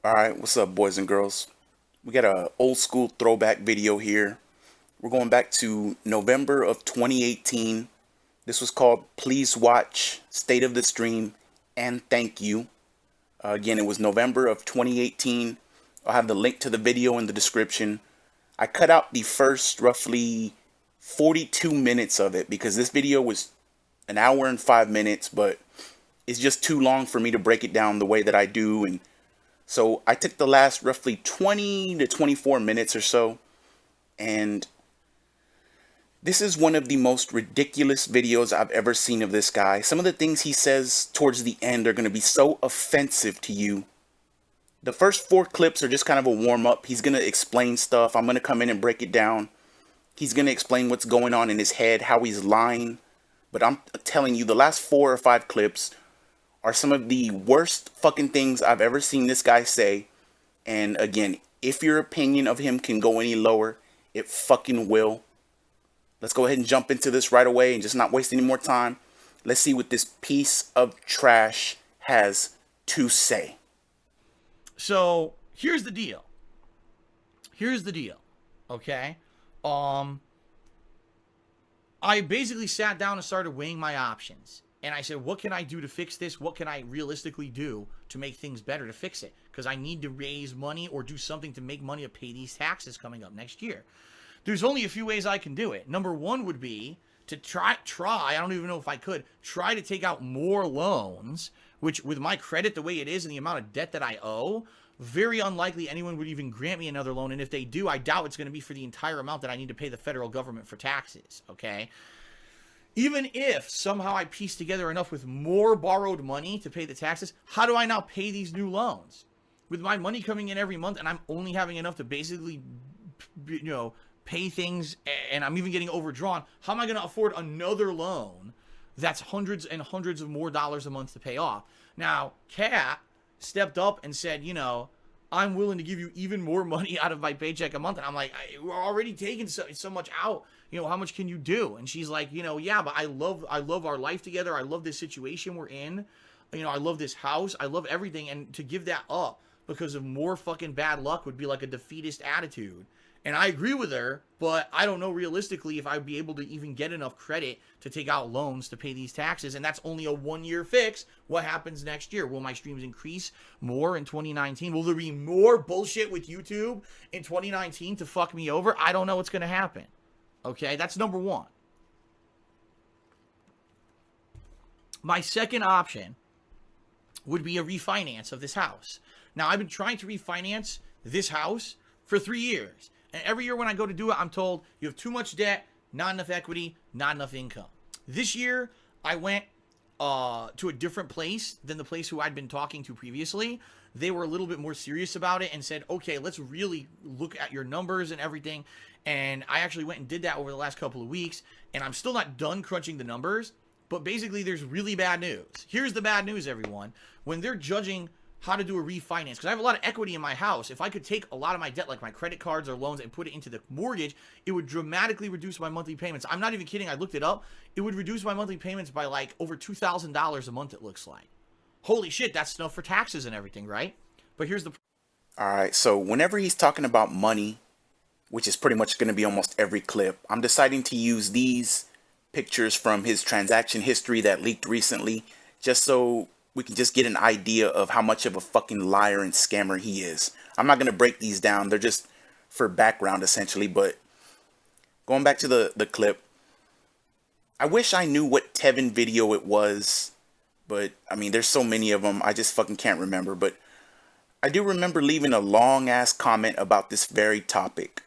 Alright, what's up, boys and girls? We got a old school throwback video here. We're going back to November of 2018. This was called Please Watch, State of the Stream, and Thank You. Again, it was November of 2018. I'll have the link to the video in the description. I cut out the first roughly 42 minutes of it because this video was an hour and 5 minutes, but it's just too long for me to break it down the way that I do. And so I took the last roughly 20 to 24 minutes or so, and this is one of the most ridiculous videos I've ever seen of this guy. Some of the things he says towards the end are going to be so offensive to you. The first four clips are just kind of a warm-up. He's going to explain stuff. I'm going to come in and break it down. He's going to explain what's going on in his head, how he's lying. But I'm telling you, the last 4 or 5 clips are some of the worst fucking things I've ever seen this guy say. And again, if your opinion of him can go any lower, it fucking will. Let's go ahead and jump into this right away and just not waste any more time. Let's see what this piece of trash has to say. So here's the deal. Okay. I basically sat down and started weighing my options. And I said, what can I do to fix this? What can I realistically do to make things better to fix it? Because I need to raise money or do something to make money to pay these taxes coming up next year. There's only a few ways I can do it. Number one would be to try, I don't even know if I could, try to take out more loans, which with my credit the way it is and the amount of debt that I owe, very unlikely anyone would even grant me another loan. And if they do, I doubt it's going to be for the entire amount that I need to pay the federal government for taxes, okay? Even if somehow I piece together enough with more borrowed money to pay the taxes, how do I now pay these new loans? With my money coming in every month and I'm only having enough to basically, pay things, and I'm even getting overdrawn, how am I going to afford another loan that's hundreds and hundreds of more dollars a month to pay off? Now, Kat stepped up and said, I'm willing to give you even more money out of my paycheck a month. And I'm like, we're already taking so much out. How much can you do? And she's like, yeah, but I love our life together. I love this situation we're in. I love this house. I love everything. And to give that up because of more fucking bad luck would be like a defeatist attitude. And I agree with her, but I don't know realistically if I'd be able to even get enough credit to take out loans to pay these taxes. And that's only a 1-year fix. What happens next year? Will my streams increase more in 2019? Will there be more bullshit with YouTube in 2019 to fuck me over? I don't know what's going to happen. Okay, that's number one. My second option would be a refinance of this house. Now, I've been trying to refinance this house for 3 years. And every year when I go to do it, I'm told you have too much debt, not enough equity, not enough income. This year, I went to a different place than the place who I'd been talking to previously. They were a little bit more serious about it and said, okay, let's really look at your numbers and everything. And I actually went and did that over the last couple of weeks. And I'm still not done crunching the numbers. But basically, there's really bad news. Here's the bad news, everyone. When they're judging how to do a refinance, because I have a lot of equity in my house. If I could take a lot of my debt, like my credit cards or loans, and put it into the mortgage, it would dramatically reduce my monthly payments. I'm not even kidding. I looked it up. It would reduce my monthly payments by like over $2,000 a month, it looks like. Holy shit, that's enough for taxes and everything, right? But here's the... Alright, so whenever he's talking about money, which is pretty much going to be almost every clip, I'm deciding to use these pictures from his transaction history that leaked recently, just so we can just get an idea of how much of a fucking liar and scammer he is. I'm not going to break these down. They're just for background, essentially. But going back to the clip, I wish I knew what Tevin video it was. But, I mean, there's so many of them, I just fucking can't remember. But I do remember leaving a long-ass comment about this very topic.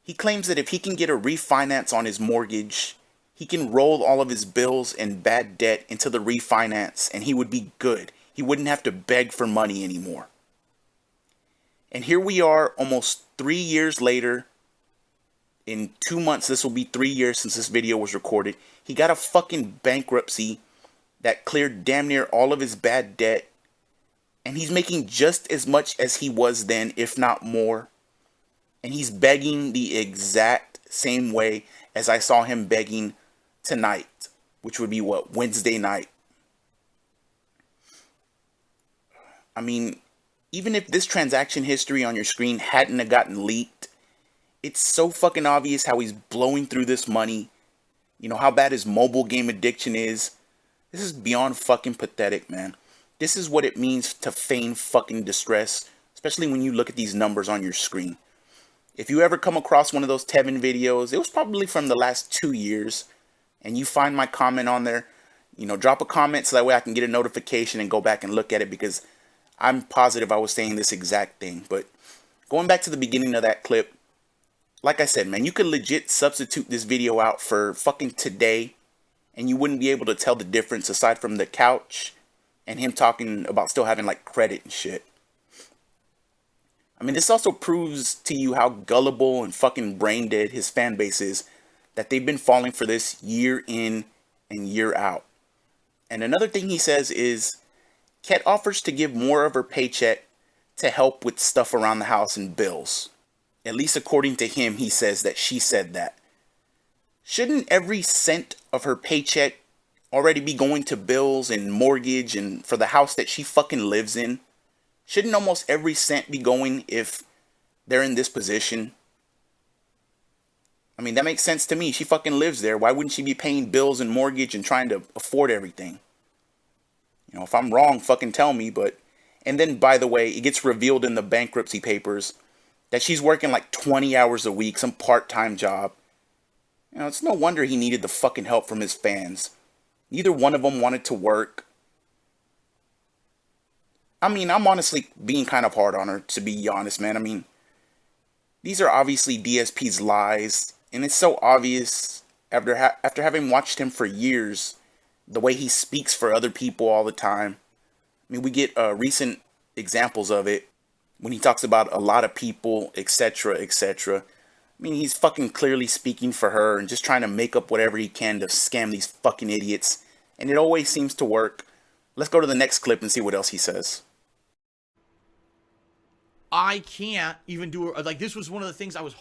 He claims that if he can get a refinance on his mortgage, he can roll all of his bills and bad debt into the refinance and he would be good. He wouldn't have to beg for money anymore. And here we are almost 3 years later. In 2 months, this will be 3 years since this video was recorded. He got a fucking bankruptcy that cleared damn near all of his bad debt. And he's making just as much as he was then, if not more. And he's begging the exact same way as I saw him begging tonight, which would be Wednesday night. I mean, Even if this transaction history on your screen hadn't have gotten leaked, it's so fucking obvious how he's blowing through this money. You know, how bad his mobile game addiction is. This is beyond fucking pathetic, man. This is what it means to feign fucking distress, especially when you look at these numbers on your screen. If you ever come across one of those Tevin videos, it was probably from the last 2 years, and you find my comment on there, drop a comment so that way I can get a notification and go back and look at it, because I'm positive I was saying this exact thing. But going back to the beginning of that clip, like I said, man, you could legit substitute this video out for fucking today, and you wouldn't be able to tell the difference aside from the couch and him talking about still having like credit and shit. I mean, this also proves to you how gullible and fucking brain dead his fan base is, that they've been falling for this year in and year out. And another thing he says is, Kat offers to give more of her paycheck to help with stuff around the house and bills. At least according to him, he says that she said that. Shouldn't every cent of her paycheck already be going to bills and mortgage and for the house that she fucking lives in? Shouldn't almost every cent be going if they're in this position? I mean, that makes sense to me. She fucking lives there. Why wouldn't she be paying bills and mortgage and trying to afford everything? If I'm wrong, fucking tell me. And then, by the way, it gets revealed in the bankruptcy papers that she's working like 20 hours a week, some part-time job. It's no wonder he needed the fucking help from his fans. Neither one of them wanted to work. I mean, I'm honestly being kind of hard on her, to be honest, man. I mean, these are obviously DSP's lies, and it's so obvious after having watched him for years, the way he speaks for other people all the time. I mean, we get recent examples of it when he talks about a lot of people, etc., etc. I mean, he's fucking clearly speaking for her and just trying to make up whatever he can to scam these fucking idiots, and it always seems to work. Let's go to the next clip and see what else he says. I can't even do it. Like, this was one of the things I was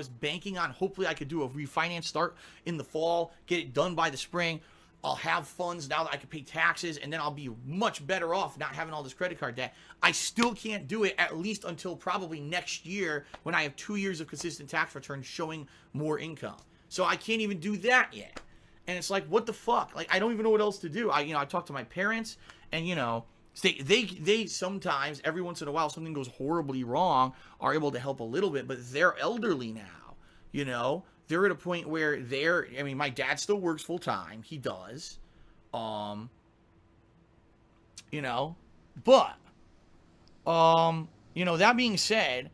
banking on. Hopefully I could do a refinance start in the fall, get it done by the spring. I'll have funds now that I can pay taxes, and then I'll be much better off not having all this credit card debt. I still can't do it at least until probably next year, when I have 2 years of consistent tax returns showing more income. So I can't even do that yet. And it's like, what the fuck? Like, I don't even know what else to do. I talk to my parents, and they sometimes, every once in a while, something goes horribly wrong, are able to help a little bit, but they're elderly now, They're at a point where my dad still works full time. He does. But, that being said,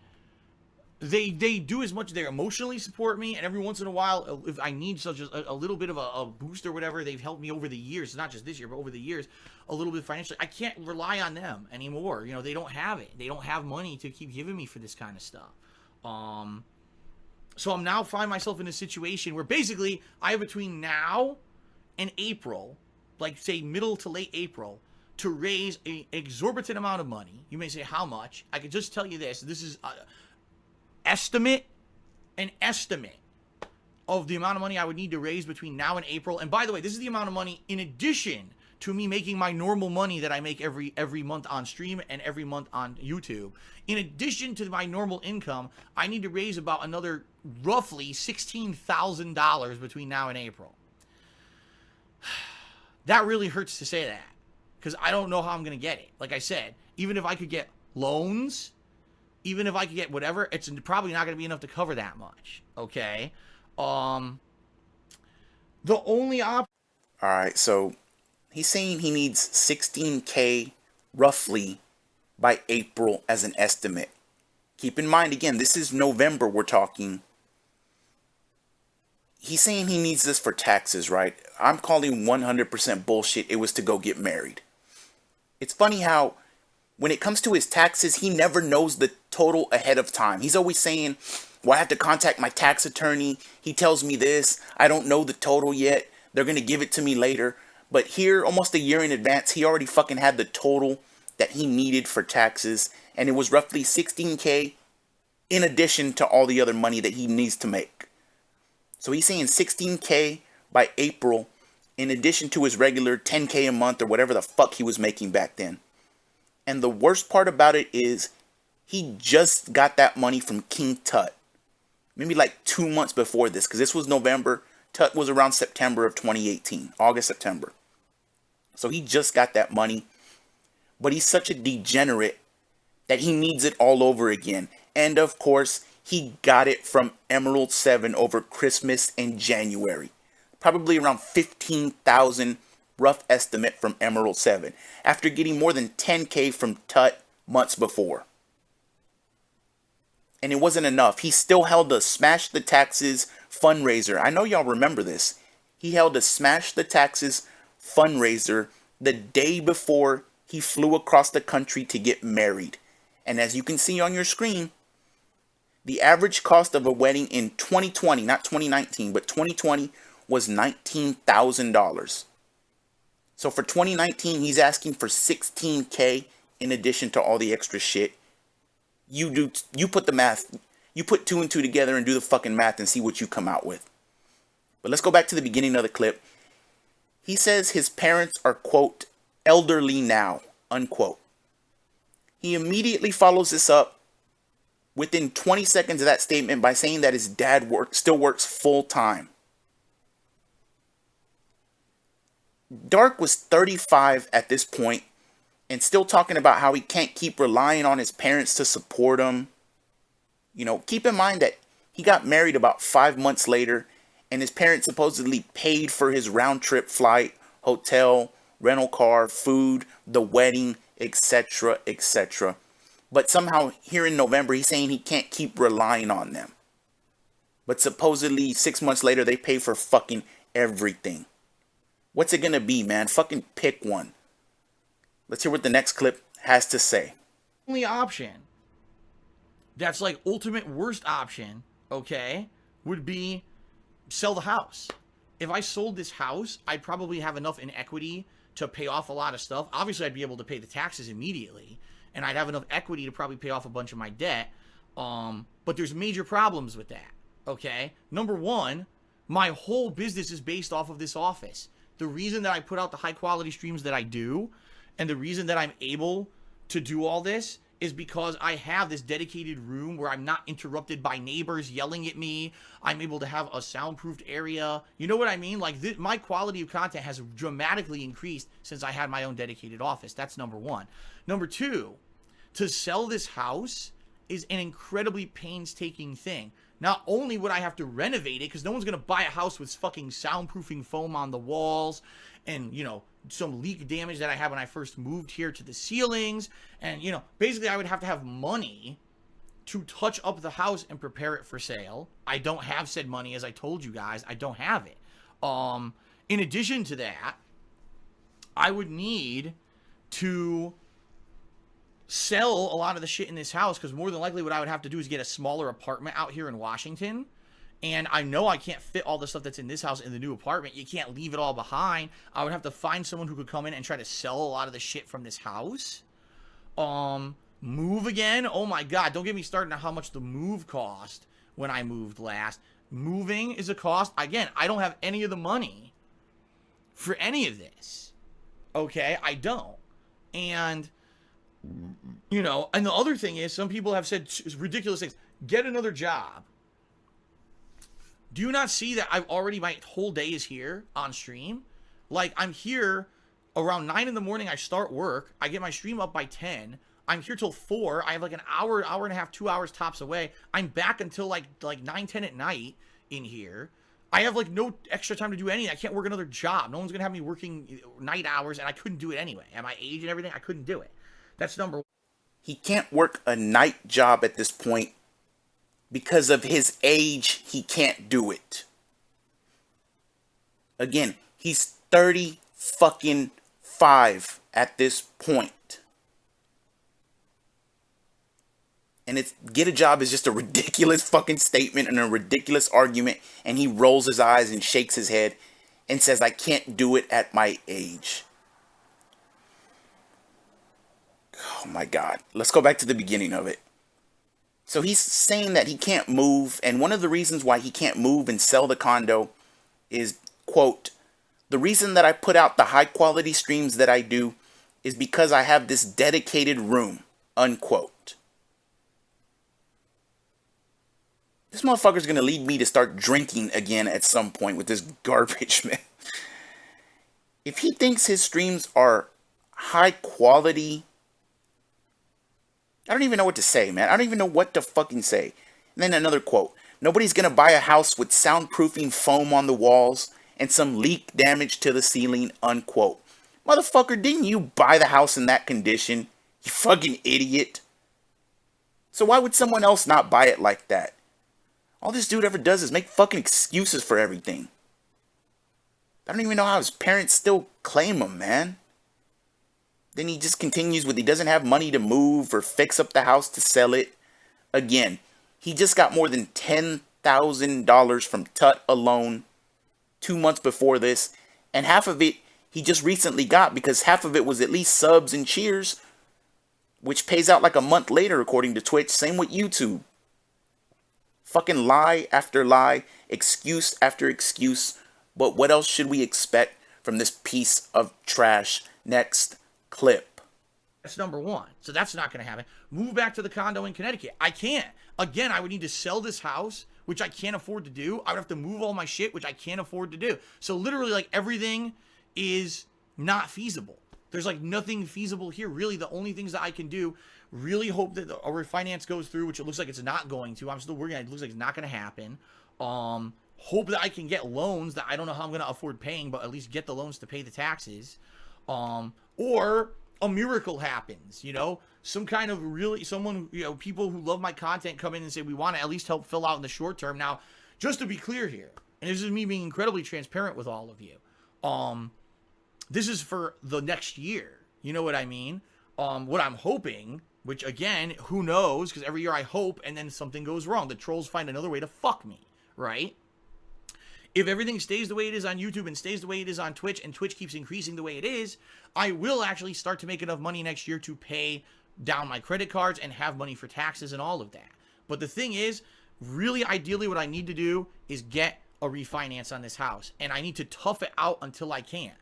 they do as much. They emotionally support me, and every once in a while, if I need such a little bit of a boost or whatever, they've helped me over the years. Not just this year, but over the years, a little bit financially. I can't rely on them anymore. They don't have it. They don't have money to keep giving me for this kind of stuff. So I'm now find myself in a situation where basically I have between now and April, like say middle to late April, to raise an exorbitant amount of money. You may say, how much? I can just tell you this. This is an estimate of the amount of money I would need to raise between now and April. And by the way, this is the amount of money in addition to me making my normal money that I make every month on stream and every month on YouTube. In addition to my normal income, I need to raise about another roughly $16,000 between now and April. That really hurts to say that, because I don't know how I'm going to get it. Like I said, even if I could get loans, even if I could get whatever, it's probably not going to be enough to cover that much. Okay? The only option... Alright, so he's saying he needs $16K roughly by April as an estimate. Keep in mind, again, this is November we're talking. He's saying he needs this for taxes, right? I'm calling 100% bullshit. It was to go get married. It's funny how when it comes to his taxes, he never knows the total ahead of time. He's always saying, well, I have to contact my tax attorney. He tells me this. I don't know the total yet. They're going to give it to me later. But here, almost a year in advance, he already fucking had the total that he needed for taxes. And it was roughly $16K in addition to all the other money that he needs to make. So he's saying $16K by April in addition to his regular $10K a month or whatever the fuck he was making back then. And the worst part about it is he just got that money from King Tut. Maybe like 2 months before this, because this was November. Tut was around September of 2018. August, September. So he just got that money. But he's such a degenerate that he needs it all over again. And of course, he got it from Emerald 7 over Christmas and January. Probably around 15,000 rough estimate from Emerald 7. After getting more than 10K from Tut months before. And it wasn't enough. He still held a Smash the Taxes fundraiser. I know y'all remember this. He held a Smash the Taxes fundraiser the day before he flew across the country to get married. And as you can see on your screen, the average cost of a wedding in 2020, not 2019, but 2020 was $19,000. So for 2019, he's asking for 16K in addition to all the extra shit. You put the math, you put 2 and 2 together and do the fucking math and see what you come out with. But let's go back to the beginning of the clip. He says his parents are, quote, elderly now, unquote. He immediately follows this up within 20 seconds of that statement by saying that his dad still works full time. Dark was 35 at this point and still talking about how he can't keep relying on his parents to support him. You know, keep in mind that he got married about 5 months later and his parents supposedly paid for his round trip flight, hotel, rental car, food, the wedding, etc., etc. But somehow here in November, he's saying he can't keep relying on them. But supposedly 6 months later, they pay for fucking everything. What's it gonna be, man? Fucking pick one. Let's hear what the next clip has to say. Only option that's like ultimate worst option, okay, would be sell the house. If I sold this house, I'd probably have enough in equity to pay off a lot of stuff. Obviously, I'd be able to pay the taxes immediately, and I'd have enough equity to probably pay off a bunch of my debt. But there's major problems with that, okay? Number one, my whole business is based off of this office. The reason that I put out the high quality streams that I do, and the reason that I'm able to do all this is because I have this dedicated room where I'm not interrupted by neighbors yelling at me. I'm able to have a soundproofed area. You know what I mean? Like, my quality of content has dramatically increased since I had my own dedicated office. That's number one. Number two, to sell this house is an incredibly painstaking thing. Not only would I have to renovate it, because no one's going to buy a house with fucking soundproofing foam on the walls and, you know, some leak damage that I had when I first moved here to the ceilings. And, you know, basically I would have to have money to touch up the house and prepare it for sale. I don't have said money, as I told you guys. I don't have it. In addition to that, I would need to sell a lot of the shit in this house, because more than likely what I would have to do is get a smaller apartment out here in Washington. And I know I can't fit all the stuff that's in this house in the new apartment. You can't leave it all behind. I would have to find someone who could come in and try to sell a lot of the shit from this house. Move again. Oh my God. Don't get me started on how much the move cost when I moved last. Moving is a cost. Again, I don't have any of the money for any of this. Okay? I don't. And, you know, and the other thing is, some people have said ridiculous things. Get another job. Do you not see that I've already, my whole day is here on stream? Like, I'm here around 9 in the morning. I start work. I get my stream up by 10. I'm here till 4. I have like an hour, hour and a half, 2 hours tops away. I'm back until like 9, 10 at night in here. I have like no extra time to do anything. I can't work another job. No one's going to have me working night hours, and I couldn't do it anyway. At my age and everything, I couldn't do it. That's number one. He can't work a night job at this point. Because of his age, he can't do it. Again, he's 30 fucking 5 at this point. And it's get a job is just a ridiculous fucking statement and a ridiculous argument. And he rolls his eyes and shakes his head and says, I can't do it at my age. Oh my God. Let's go back to the beginning of it. So he's saying that he can't move, and one of the reasons why he can't move and sell the condo is, quote, the reason that I put out the high quality streams that I do is because I have this dedicated room, unquote. This motherfucker's gonna lead me to start drinking again at some point with this garbage, man. If he thinks his streams are high quality, I don't even know what to say, man. I don't even know what to fucking say. And then another quote. Nobody's gonna buy a house with soundproofing foam on the walls and some leak damage to the ceiling, unquote. Motherfucker, didn't you buy the house in that condition? You fucking idiot. So why would someone else not buy it like that? All this dude ever does is make fucking excuses for everything. I don't even know how his parents still claim him, man. Then he just continues with he doesn't have money to move or fix up the house to sell it. Again, he just got more than $10,000 from Tut alone 2 months before this. And half of it he just recently got because half of it was at least subs and cheers, which pays out like a month later according to Twitch. Same with YouTube. Fucking lie after lie, excuse after excuse. But what else should we expect from this piece of trash? Next clip. That's number one. So that's not going to happen. Move back to the condo in Connecticut. I can't. Again, I would need to sell this house, which I can't afford to do. I would have to move all my shit, which I can't afford to do. So literally, like, everything is not feasible. There's like nothing feasible here. Really, the only things that I can do, really hope that a refinance goes through, which it looks like it's not going to. I'm still working on it. It looks like it's not going to happen. Hope that I can get loans that I don't know how I'm going to afford paying, but at least get the loans to pay the taxes. Or a miracle happens, you know, some kind of really, someone, you know, people who love my content come in and say, we want to at least help fill out in the short term. Now, just to be clear here, and this is me being incredibly transparent with all of you. This is for the next year. You know what I mean? What I'm hoping, which again, who knows? Because every year I hope and then something goes wrong. The trolls find another way to fuck me, right? If everything stays the way it is on YouTube and stays the way it is on Twitch and Twitch keeps increasing the way it is, I will actually start to make enough money next year to pay down my credit cards and have money for taxes and all of that. But the thing is, really ideally what I need to do is get a refinance on this house. And I need to tough it out until I can.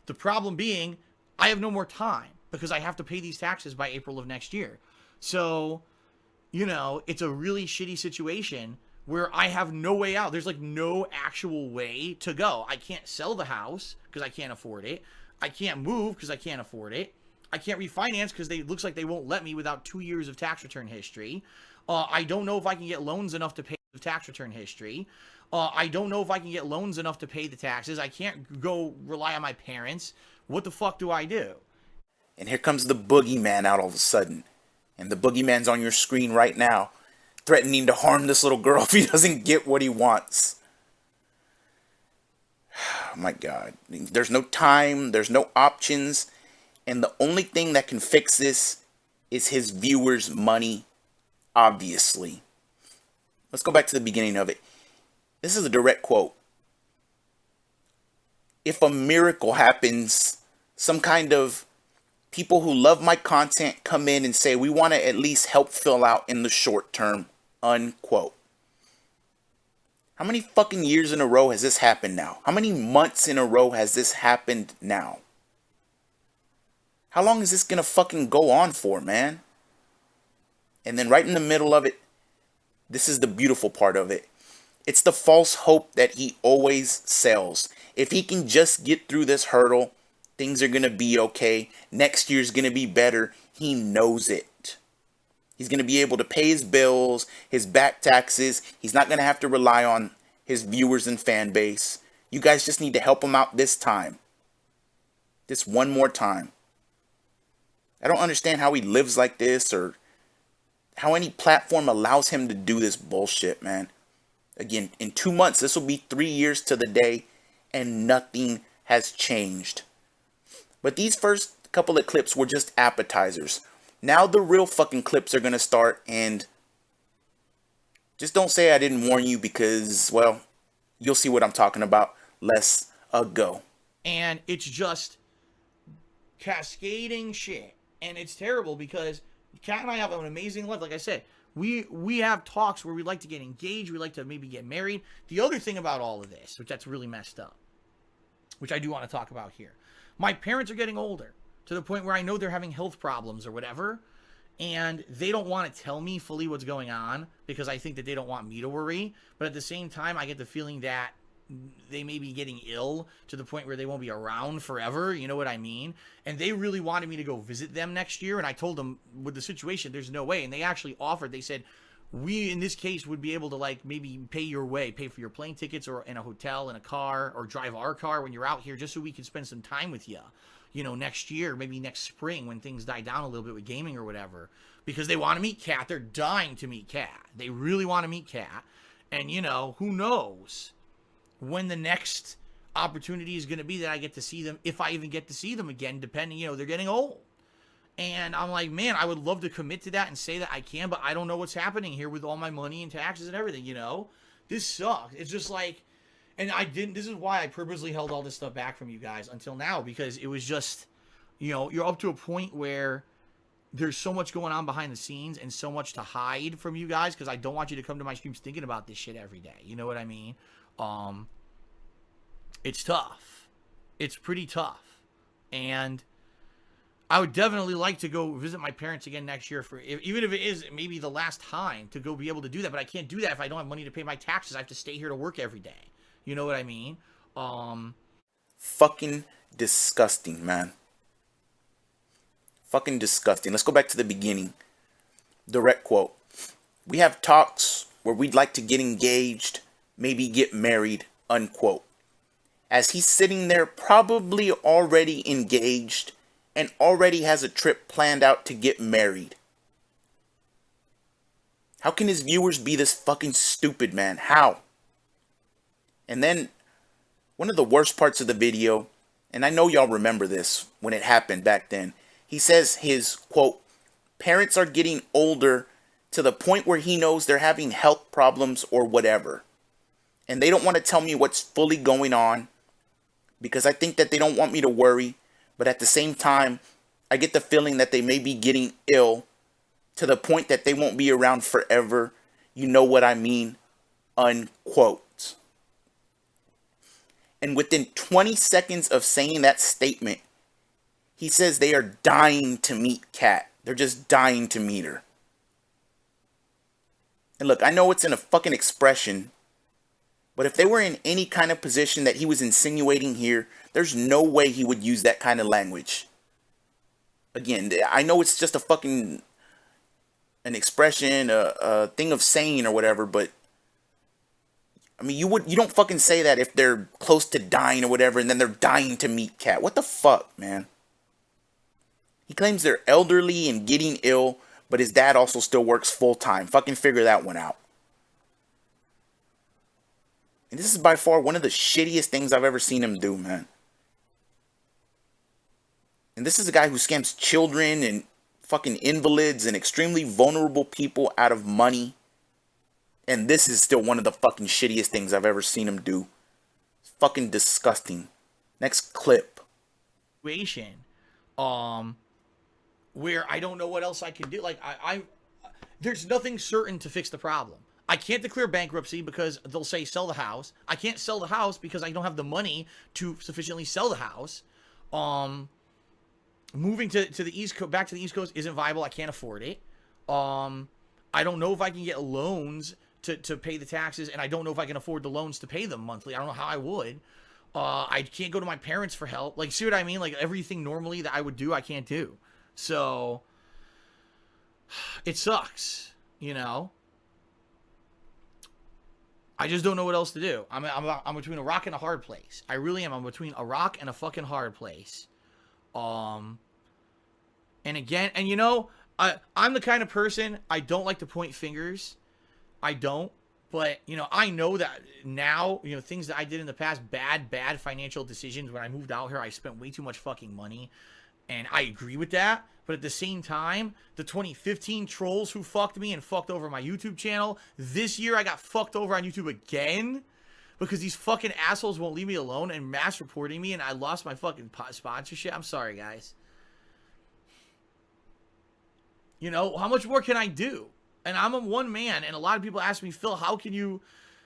The problem being, I have no more time because I have to pay these taxes by April of next year. So, you know, it's a really shitty situation where I have no way out. There's like no actual way to go. I can't sell the house because I can't afford it. I can't move because I can't afford it. I can't refinance because it looks like they won't let me without 2 years of tax return history. I don't know if I can get loans enough to pay the tax return history. I don't know if I can get loans enough to pay the taxes. I can't go rely on my parents. What the fuck do I do? And here comes the boogeyman out all of a sudden. And the boogeyman's on your screen right now, threatening to harm this little girl if he doesn't get what he wants. Oh my God. There's no time. There's no options. And the only thing that can fix this is his viewers' money, obviously. Let's go back to the beginning of it. This is a direct quote. If a miracle happens, some kind of people who love my content come in and say, we want to at least help fill out in the short term, unquote. How many fucking years in a row has this happened now? How many months in a row has this happened now? How long is this gonna fucking go on for, man? And then right in the middle of it, this is the beautiful part of it. It's the false hope that he always sells. If he can just get through this hurdle, things are gonna be okay. Next year's gonna be better. He knows it. He's gonna be able to pay his bills, his back taxes. He's not gonna have to rely on his viewers and fan base. You guys just need to help him out this time. This one more time. I don't understand how he lives like this or how any platform allows him to do this bullshit, man. Again, in 2 months, this will be 3 years to the day, and nothing has changed. But these first couple of clips were just appetizers. Now the real fucking clips are going to start, and just don't say I didn't warn you because, well, you'll see what I'm talking about. Let's go. And it's just cascading shit. And it's terrible because Kat and I have an amazing life. Like I said, we have talks where we like to get engaged. We like to maybe get married. The other thing about all of this, which that's really messed up, which I do want to talk about here. My parents are getting older. to the point where I know they're having health problems or whatever, and they don't want to tell me fully what's going on because I think that they don't want me to worry. But at the same time, I get the feeling that they may be getting ill to the point where they won't be around forever. You know what I mean? And they really wanted me to go visit them next year. And I told them, with the situation, there's no way. And they actually offered, they said, we, in this case, would be able to, like, maybe pay your way, pay for your plane tickets or in a hotel, in a car, or drive our car when you're out here, just so we can spend some time with you, you know, next year, maybe next spring when things die down a little bit with gaming or whatever. Because they want to meet Kat. They're dying to meet Kat. They really want to meet Kat. And, you know, who knows when the next opportunity is going to be that I get to see them, if I even get to see them again, depending, you know, they're getting old. And I'm like, man, I would love to commit to that and say that I can, but I don't know what's happening here with all my money and taxes and everything, you know? This sucks. It's just like, and this is why I purposely held all this stuff back from you guys until now, because it was just, you know, you're up to a point where there's so much going on behind the scenes and so much to hide from you guys, because I don't want you to come to my streams thinking about this shit every day. You know what I mean? It's tough. It's pretty tough. And I would definitely like to go visit my parents again next year, even if it is maybe the last time to go be able to do that. But I can't do that if I don't have money to pay my taxes. I have to stay here to work every day. You know what I mean? Fucking disgusting, man. Fucking disgusting. Let's go back to the beginning. Direct quote. We have talks where we'd like to get engaged, maybe get married, unquote. As he's sitting there probably already engaged and already has a trip planned out to get married. How can his viewers be this fucking stupid, man? How? And then, one of the worst parts of the video, and I know y'all remember this when it happened back then, he says his, quote, parents are getting older to the point where he knows they're having health problems or whatever. And they don't want to tell me what's fully going on because I think that they don't want me to worry. But at the same time, I get the feeling that they may be getting ill to the point that they won't be around forever. You know what I mean? Unquote. And within 20 seconds of saying that statement, he says they are dying to meet Kat. They're just dying to meet her. And look, I know it's in a fucking expression, but if they were in any kind of position that he was insinuating here, there's no way he would use that kind of language. Again, I know it's just an expression, a thing of saying or whatever, but I mean, you don't fucking say that if they're close to dying or whatever, and then they're dying to meet Kat. What the fuck, man? He claims they're elderly and getting ill, but his dad also still works full-time. Fucking figure that one out. And this is by far one of the shittiest things I've ever seen him do, man. And this is a guy who scams children and fucking invalids and extremely vulnerable people out of money. And this is still one of the fucking shittiest things I've ever seen him do. It's fucking disgusting. Next clip. Situation, where I don't know what else I can do. Like, there's nothing certain to fix the problem. I can't declare bankruptcy because they'll say sell the house. I can't sell the house because I don't have the money to sufficiently sell the house. Moving to the East Coast, back to the East Coast isn't viable. I can't afford it. I don't know if I can get loans to pay the taxes, and I don't know if I can afford the loans to pay them monthly. I don't know how I would. I can't go to my parents for help. Like, see what I mean? Like, everything normally that I would do, I can't do. So, it sucks, you know? I just don't know what else to do. I'm between a rock and a hard place. I really am. I'm between a rock and a fucking hard place. And again, and you know, I'm the kind of person, I don't like to point fingers. I don't. But, you know, I know that now, you know, things that I did in the past, bad financial decisions. When I moved out here, I spent way too much fucking money. And I agree with that. But at the same time, the 2015 trolls who fucked me and fucked over my YouTube channel, this year I got fucked over on YouTube again because these fucking assholes won't leave me alone and mass reporting me, and I lost my fucking sponsorship. I'm sorry, guys. You know, how much more can I do? And I'm a one man, and a lot of people ask me, Phil, how can you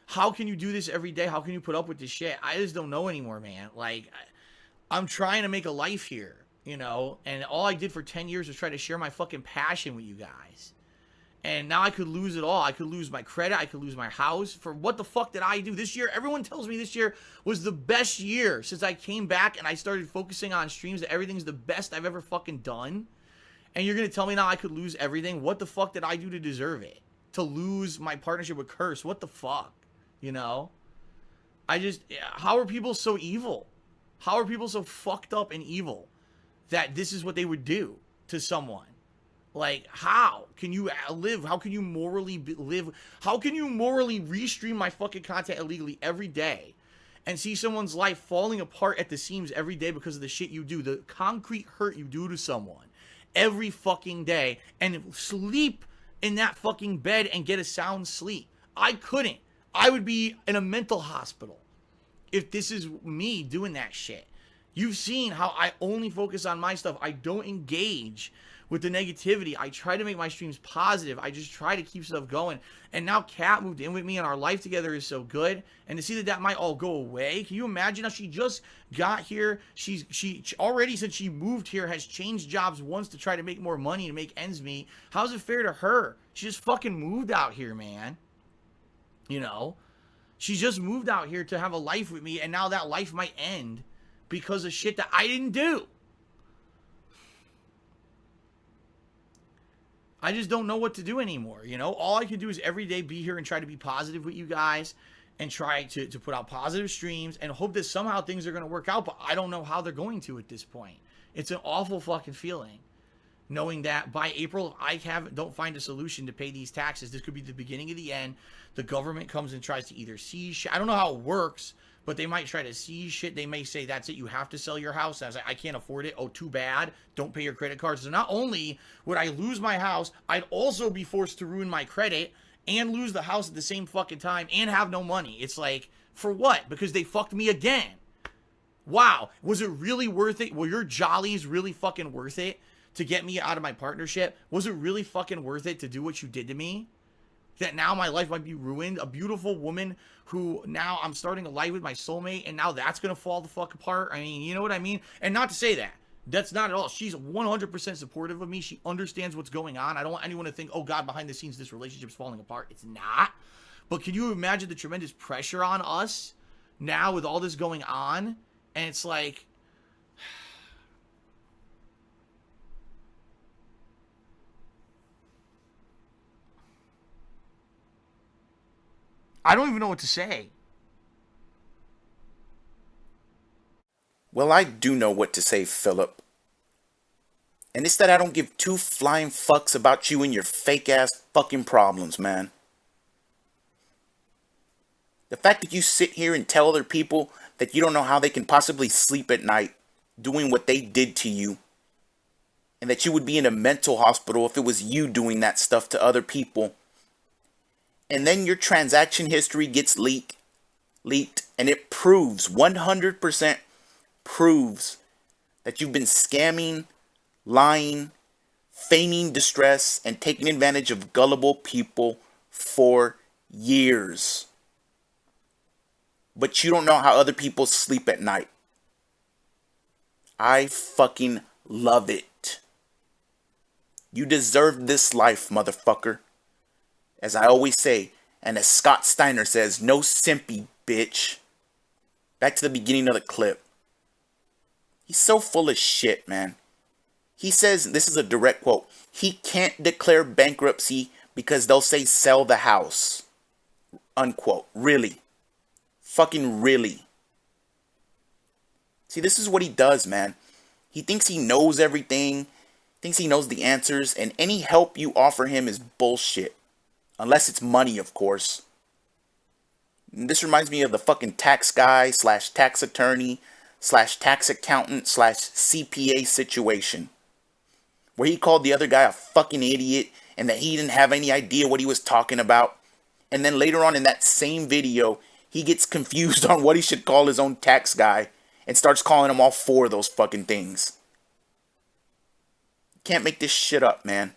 do this every day? How can you put up with this shit? I just don't know anymore, man. Like, I'm trying to make a life here. you know, and all I did for 10 years was try to share my fucking passion with you guys. And now I could lose it all. I could lose my credit. I could lose my house. For what the fuck did I do this year? Everyone tells me this year was the best year since I came back and I started focusing on streams, that everything's the best I've ever fucking done. And you're going to tell me now I could lose everything? What the fuck did I do to deserve it? To lose my partnership with Curse? What the fuck? You know? How are people so evil? How are people so fucked up and evil that this is what they would do to someone? Like, how can you live? How can you morally live? How can you morally restream my fucking content illegally every day and see someone's life falling apart at the seams every day because of the shit you do, the concrete hurt you do to someone every fucking day, and sleep in that fucking bed and get a sound sleep? I couldn't. I would be in a mental hospital if this is me doing that shit. You've seen how I only focus on my stuff. I don't engage with the negativity. I try to make my streams positive. I just try to keep stuff going. And now Kat moved in with me and our life together is so good. And to see that that might all go away. Can you imagine how she just got here? She already, since she moved here, has changed jobs once to try to make more money to make ends meet. How's it fair to her? She just fucking moved out here, man. You know? She just moved out here to have a life with me, and now that life might end because of shit that I didn't do. I just don't know what to do anymore, you know? All I can do is every day be here and try to be positive with you guys and try to put out positive streams and hope that somehow things are going to work out, but I don't know how they're going to at this point. It's an awful fucking feeling, knowing that by April, if I don't find a solution to pay these taxes, this could be the beginning of the end. The government comes and tries to either seize shit. I don't know how it works, but they might try to seize shit. They may say, that's it, you have to sell your house. I was like, I can't afford it. Oh, too bad. Don't pay your credit cards. So not only would I lose my house, I'd also be forced to ruin my credit and lose the house at the same fucking time and have no money. It's like, for what? Because they fucked me again. Wow. Was it really worth it? Were your jollies really fucking worth it to get me out of my partnership? Was it really fucking worth it to do what you did to me? That now my life might be ruined. A beautiful woman who now I'm starting a life with my soulmate, and now that's going to fall the fuck apart. I mean, you know what I mean? And not to say that. That's not at all. She's 100% supportive of me. She understands what's going on. I don't want anyone to think, oh God, behind the scenes, this relationship's falling apart. It's not. But can you imagine the tremendous pressure on us now with all this going on? And it's like, I don't even know what to say. Well, I do know what to say, Philip. And it's that I don't give two flying fucks about you and your fake-ass fucking problems, man. The fact that you sit here and tell other people that you don't know how they can possibly sleep at night doing what they did to you, and that you would be in a mental hospital if it was you doing that stuff to other people, and then your transaction history gets leaked, and it proves, 100% proves that you've been scamming, lying, feigning distress, and taking advantage of gullible people for years. But you don't know how other people sleep at night. I fucking love it. You deserve this life, motherfucker. As I always say, and as Scott Steiner says, no simpy, bitch. Back to the beginning of the clip. He's so full of shit, man. He says, this is a direct quote, he can't declare bankruptcy because they'll say sell the house. Unquote. Really? Fucking really? See, this is what he does, man. He thinks he knows everything, thinks he knows the answers, and any help you offer him is bullshit. Unless it's money, of course. And this reminds me of the fucking tax guy / tax attorney / tax accountant / CPA situation, where he called the other guy a fucking idiot and that he didn't have any idea what he was talking about. And then later on in that same video, he gets confused on what he should call his own tax guy and starts calling him all four of those fucking things. You can't make this shit up, man.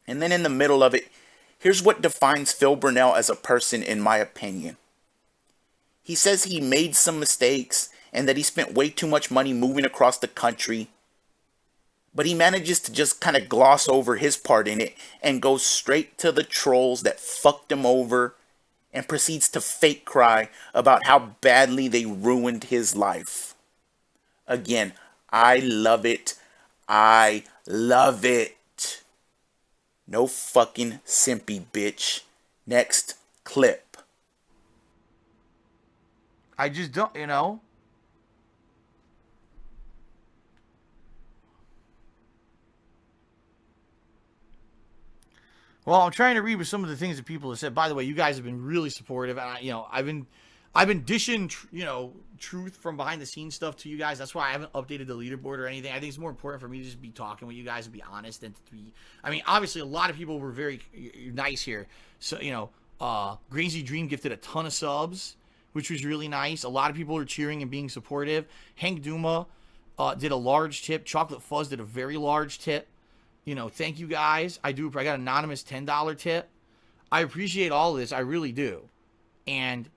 And then in the middle of it, here's what defines Phil Burnell as a person, in my opinion. He says he made some mistakes and that he spent way too much money moving across the country But he manages to just kind of gloss over his part in it and goes straight to the trolls that fucked him over and proceeds to fake cry about how badly they ruined his life. Again, I love it. I love it. No fucking simpy, bitch. Next clip. I just don't, you know. Well, I'm trying to read with some of the things that people have said. By the way, you guys have been really supportive, and I've been dishing, truth from behind the scenes stuff to you guys. That's why I haven't updated the leaderboard or anything. I think it's more important for me to just be talking with you guys and be honest and to be. I mean, obviously, a lot of people were very nice here. So, Grazy Dream gifted a ton of subs, which was really nice. A lot of people are cheering and being supportive. Hank Duma did a large tip. Chocolate Fuzz did a very large tip. Thank you guys. I got an anonymous $10 tip. I appreciate all of this. I really do. And,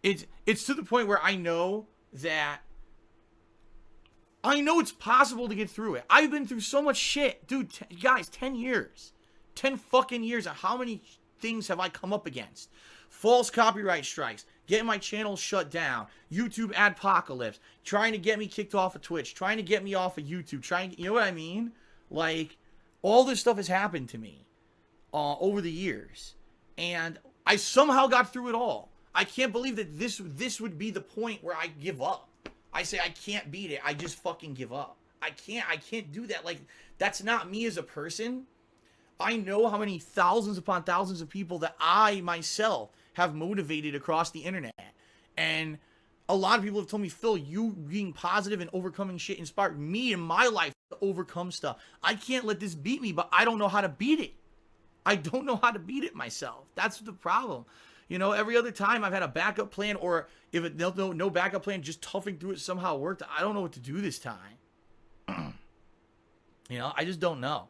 it's to the point where I know it's possible to get through it. I've been through so much shit. Dude, guys, 10 years. 10 fucking years. And how many things have I come up against? False copyright strikes, getting my channel shut down, YouTube adpocalypse, trying to get me kicked off of Twitch, trying to get me off of YouTube, you know what I mean? Like, all this stuff has happened to me over the years. And I somehow got through it all. I can't believe that this would be the point where I give up. I say I can't beat it. I just fucking give up. I can't do that. Like, that's not me as a person. I know how many thousands upon thousands of people that I myself have motivated across the internet. And a lot of people have told me, Phil, you being positive and overcoming shit inspired me in my life to overcome stuff. I can't let this beat me, but I don't know how to beat it. I don't know how to beat it myself. That's the problem. Every other time I've had a backup plan, or if it no backup plan, just toughing through it somehow worked. I don't know what to do this time. I just don't know.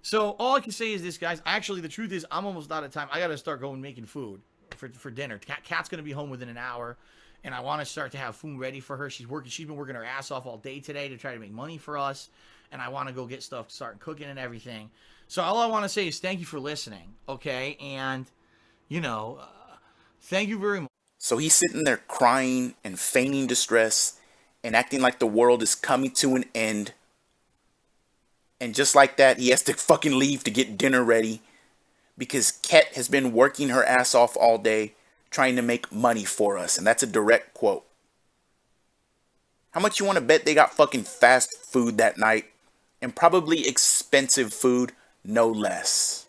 So all I can say is this, guys. Actually, the truth is I'm almost out of time. I got to start going making food for dinner. Kat's going to be home within an hour, and I want to start to have food ready for her. She's been working her ass off all day today to try to make money for us, and I want to go get stuff, start cooking and everything. So all I want to say is thank you for listening, okay? And, thank you very much. So he's sitting there crying and feigning distress and acting like the world is coming to an end. And just like that, he has to fucking leave to get dinner ready because Kat has been working her ass off all day trying to make money for us. And that's a direct quote. How much you want to bet they got fucking fast food that night? And probably expensive food, no less.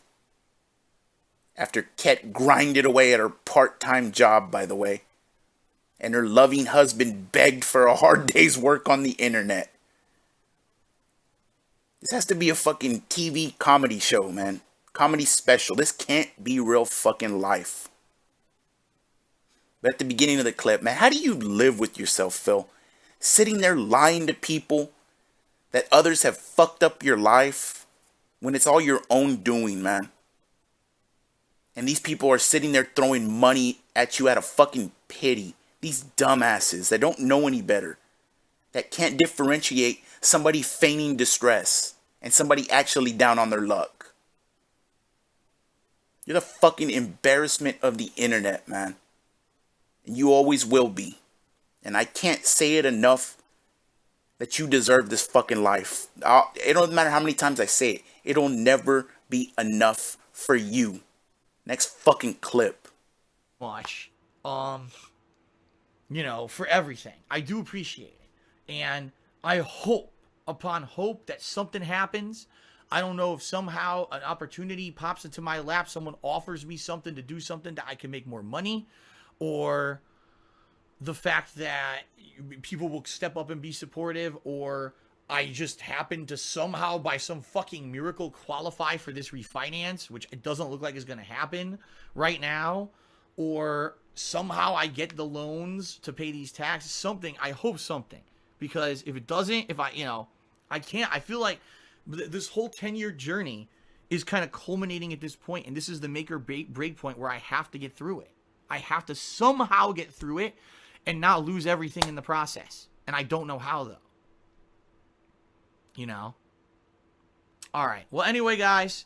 After Kat grinded away at her part-time job, by the way. And her loving husband begged for a hard day's work on the internet. This has to be a fucking TV comedy show, man. Comedy special. This can't be real fucking life. But at the beginning of the clip, man, how do you live with yourself, Phil? Sitting there lying to people that others have fucked up your life when it's all your own doing, man. And these people are sitting there throwing money at you out of fucking pity. These dumbasses that don't know any better. That can't differentiate somebody feigning distress and somebody actually down on their luck. You're the fucking embarrassment of the internet, man. And you always will be. And I can't say it enough that you deserve this fucking life. It don't matter how many times I say it. It'll never be enough for you. Next fucking clip. Much. For everything. I do appreciate it. And I hope, upon hope, that something happens. I don't know if somehow an opportunity pops into my lap. Someone offers me something to do something that I can make more money. Or the fact that people will step up and be supportive. Or I just happen to somehow, by some fucking miracle, qualify for this refinance, which it doesn't look like is going to happen right now. Or somehow I get the loans to pay these taxes. Something. I hope something. Because if it doesn't, I can't. I feel like this whole 10-year journey is kind of culminating at this point, and this is the make or break point where I have to get through it. I have to somehow get through it and not lose everything in the process. And I don't know how, though. You know? All right. Well, anyway, guys,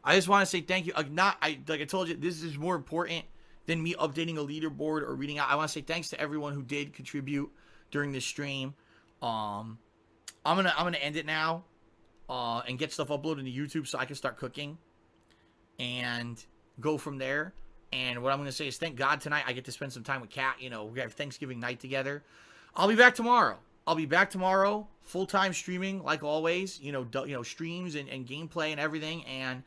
I just want to say thank you. Like I told you, this is more important than me updating a leaderboard or reading out. I want to say thanks to everyone who did contribute during this stream. I'm gonna end it now, and get stuff uploaded to YouTube so I can start cooking, and go from there. And what I'm gonna say is, thank God tonight I get to spend some time with Kat. You know, we have Thanksgiving night together. I'll be back tomorrow. Full-time streaming like always. You know, streams and gameplay and everything. And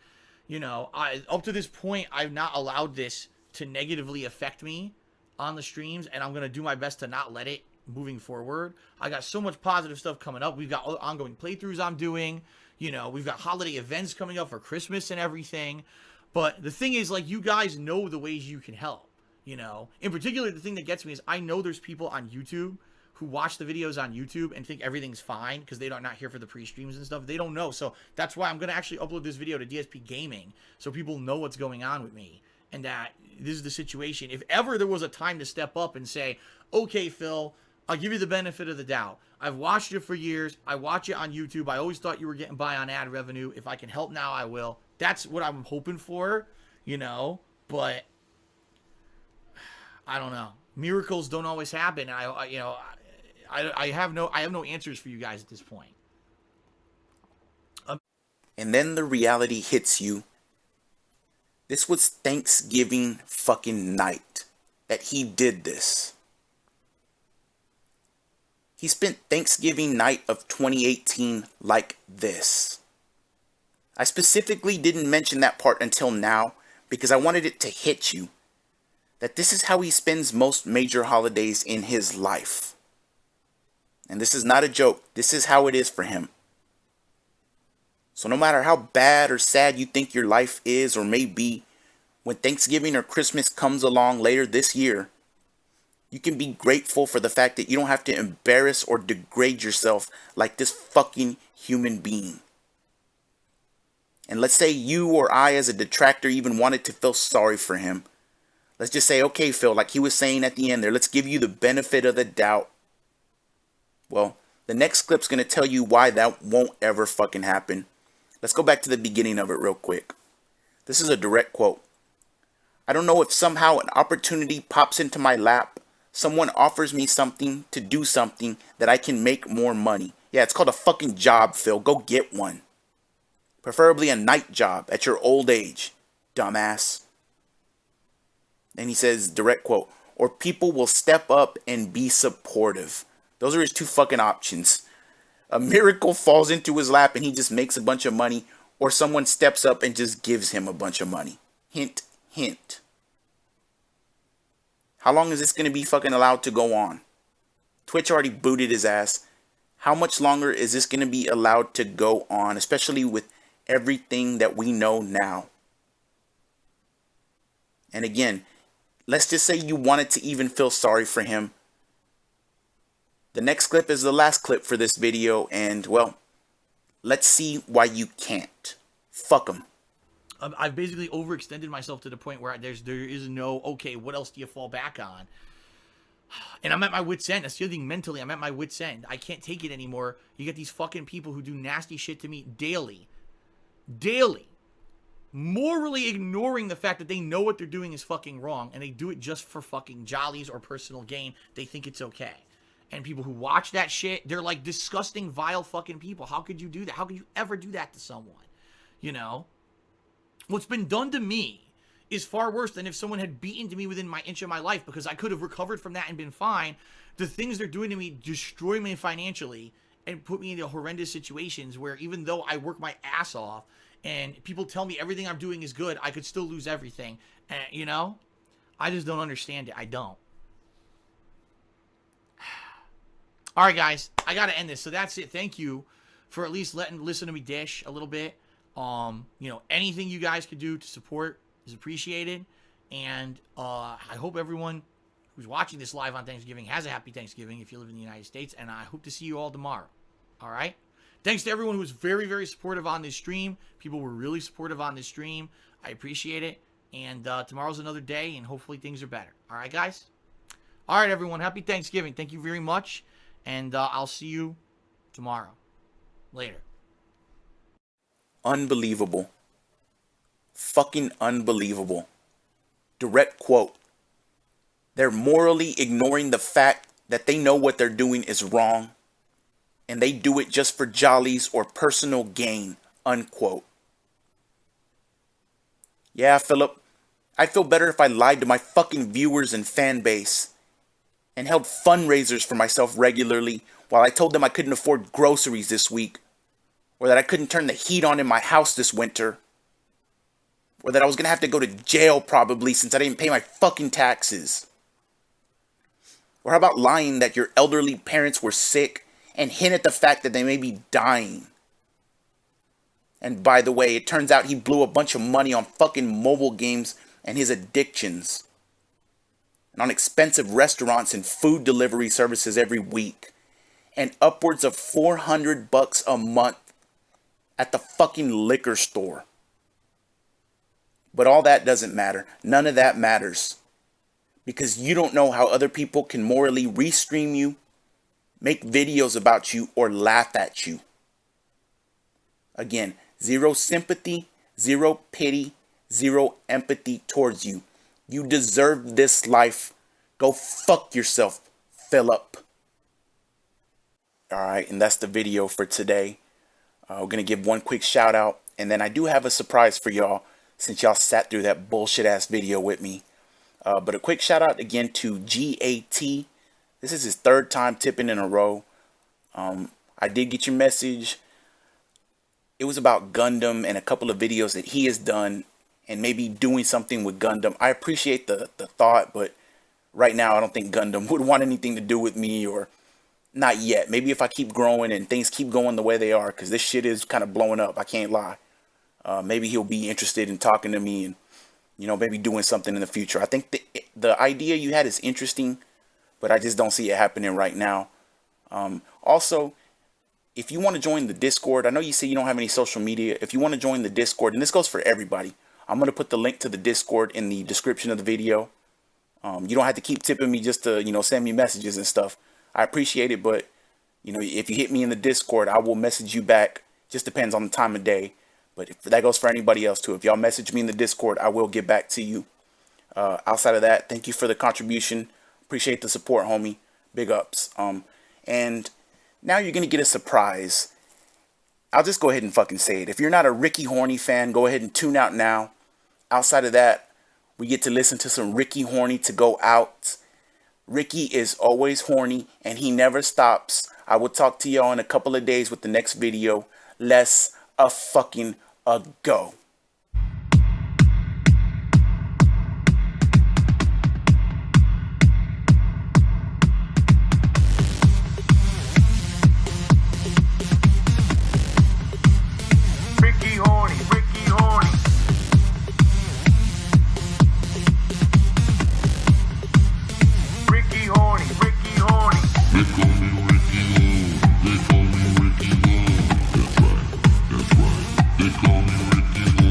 you know, up to this point, I've not allowed this to negatively affect me on the streams, and I'm gonna do my best to not let it moving forward. I got so much positive stuff coming up. We've got ongoing playthroughs I'm doing. You know, we've got holiday events coming up for Christmas and everything. But the thing is, like, you guys know the ways you can help. You know, in particular, the thing that gets me is I know there's people on YouTube who watch the videos on YouTube and think everything's fine because they don't not here for the pre-streams and stuff. They don't know. So that's why I'm going to actually upload this video to DSP Gaming so people know what's going on with me and that this is the situation. If ever there was a time to step up and say, okay, Phil, I'll give you the benefit of the doubt. I've watched you for years. I watch you on YouTube. I always thought you were getting by on ad revenue. If I can help now, I will. That's what I'm hoping for, you know, but I don't know. Miracles don't always happen. I have no answers for you guys at this point. And then the reality hits you. This was Thanksgiving fucking night that he did this. He spent Thanksgiving night of 2018 like this. I specifically didn't mention that part until now because I wanted it to hit you that this is how he spends most major holidays in his life. And this is not a joke. This is how it is for him. So no matter how bad or sad you think your life is or may be, when Thanksgiving or Christmas comes along later this year, you can be grateful for the fact that you don't have to embarrass or degrade yourself like this fucking human being. And let's say you or I as a detractor even wanted to feel sorry for him. Let's just say, okay, Phil, like he was saying at the end there, let's give you the benefit of the doubt. Well, the next clip's going to tell you why that won't ever fucking happen. Let's go back to the beginning of it real quick. This is a direct quote. I don't know if somehow an opportunity pops into my lap. Someone offers me something to do something that I can make more money. Yeah, it's called a fucking job, Phil. Go get one. Preferably a night job at your old age, dumbass. And he says, direct quote, or people will step up and be supportive. Those are his two fucking options. A miracle falls into his lap and he just makes a bunch of money, or someone steps up and just gives him a bunch of money. Hint, hint. How long is this going to be fucking allowed to go on? Twitch already booted his ass. How much longer is this going to be allowed to go on, especially with everything that we know now? And again, let's just say you wanted to even feel sorry for him. The next clip is the last clip for this video, and well, let's see why you can't. Fuck him. I've basically overextended myself to the point where there is no, okay, what else do you fall back on? And I'm at my wit's end. That's the other thing, mentally, I'm at my wit's end. I can't take it anymore. You get these fucking people who do nasty shit to me daily. Daily. Morally ignoring the fact that they know what they're doing is fucking wrong, and they do it just for fucking jollies or personal gain. They think it's okay. And people who watch that shit, they're like disgusting, vile fucking people. How could you do that? How could you ever do that to someone? You know? What's been done to me is far worse than if someone had beaten to me within my inch of my life, because I could have recovered from that and been fine. The things they're doing to me destroy me financially and put me into horrendous situations where even though I work my ass off and people tell me everything I'm doing is good, I could still lose everything. And, you know? I just don't understand it. I don't. All right, guys. I got to end this. So that's it. Thank you for at least listen to me dish a little bit. You know, anything you guys could do to support is appreciated. And I hope everyone who's watching this live on Thanksgiving has a happy Thanksgiving if you live in the United States. And I hope to see you all tomorrow. All right? Thanks to everyone who was very, very supportive on this stream. People were really supportive on this stream. I appreciate it. And tomorrow's another day, and hopefully things are better. All right, guys? All right, everyone. Happy Thanksgiving. Thank you very much. And I'll see you tomorrow. Later. Unbelievable. Fucking unbelievable. Direct quote. They're morally ignoring the fact that they know what they're doing is wrong, and they do it just for jollies or personal gain, unquote. Yeah, Philip, I'd feel better if I lied to my fucking viewers and fan base and held fundraisers for myself regularly while I told them I couldn't afford groceries this week, or that I couldn't turn the heat on in my house this winter, or that I was going to have to go to jail probably since I didn't pay my fucking taxes. Or how about lying that your elderly parents were sick and hint at the fact that they may be dying? And by the way, it turns out he blew a bunch of money on fucking mobile games and his addictions, and on expensive restaurants and food delivery services every week, and upwards of $400 a month at the fucking liquor store. But all that doesn't matter. None of that matters. Because you don't know how other people can morally restream you, make videos about you, or laugh at you. Again, zero sympathy, zero pity, zero empathy towards you. You deserve this life. Go fuck yourself, Philip. Alright, and that's the video for today. We're going to give one quick shout out, and then I do have a surprise for y'all since y'all sat through that bullshit ass video with me. But a quick shout out again to GAT. This is his third time tipping in a row. I did get your message. It was about Gundam and a couple of videos that he has done and maybe doing something with Gundam. I appreciate the thought, but right now I don't think Gundam would want anything to do with me, or not yet. Maybe if I keep growing and things keep going the way they are, because this shit is kind of blowing up. I can't lie. Maybe he'll be interested in talking to me and, you know, maybe doing something in the future. I think the idea you had is interesting, but I just don't see it happening right now. Also, if you want to join the Discord, I know you say you don't have any social media. If you want to join the Discord, and this goes for everybody, I'm going to put the link to the Discord in the description of the video. You don't have to keep tipping me just to, you know, send me messages and stuff. I appreciate it, but, you know, if you hit me in the Discord, I will message you back. Just depends on the time of day. But if that goes for anybody else too. If y'all message me in the Discord, I will get back to you. Outside of that, thank you for the contribution. Appreciate the support, homie. Big ups. And now you're going to get a surprise. I'll just go ahead and fucking say it. If you're not a Ricky Horny fan, go ahead and tune out now. Outside of that, we get to listen to some Ricky Horny to go out. Ricky is always horny and he never stops. I will talk to y'all in a couple of days with the next video. Let's fucking go. Ricky Horny, Ricky Horny. Ricky Horny, Ricky Horny. They call me Ricky Lord. They call me Ricky Lord. That's right. That's right. They call me Ricky Lord.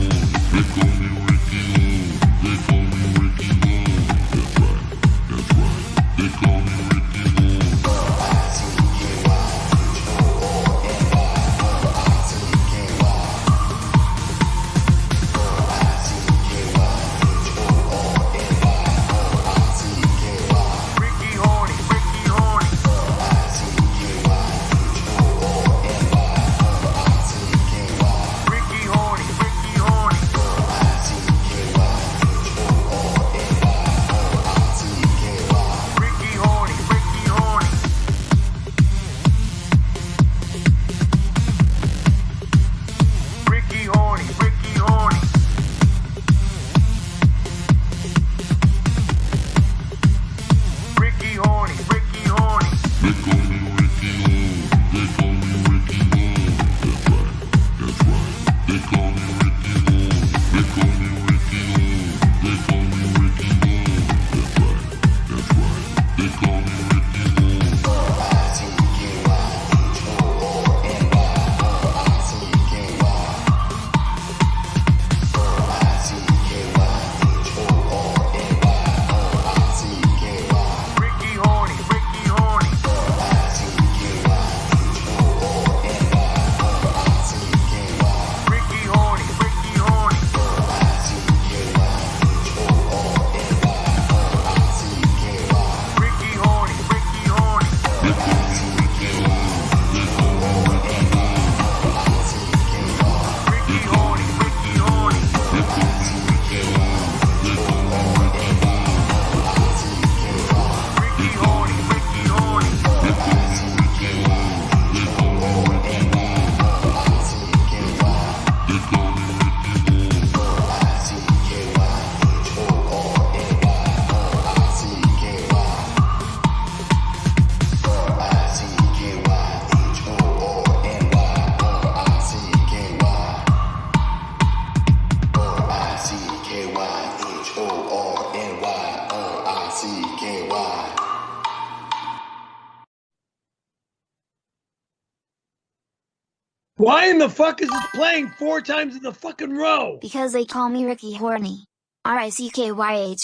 Why in the fuck is this playing 4 times in the fucking row? Because they call me Ricky Horny. RICKYHORNY,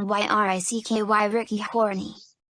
RICKY Ricky Horny.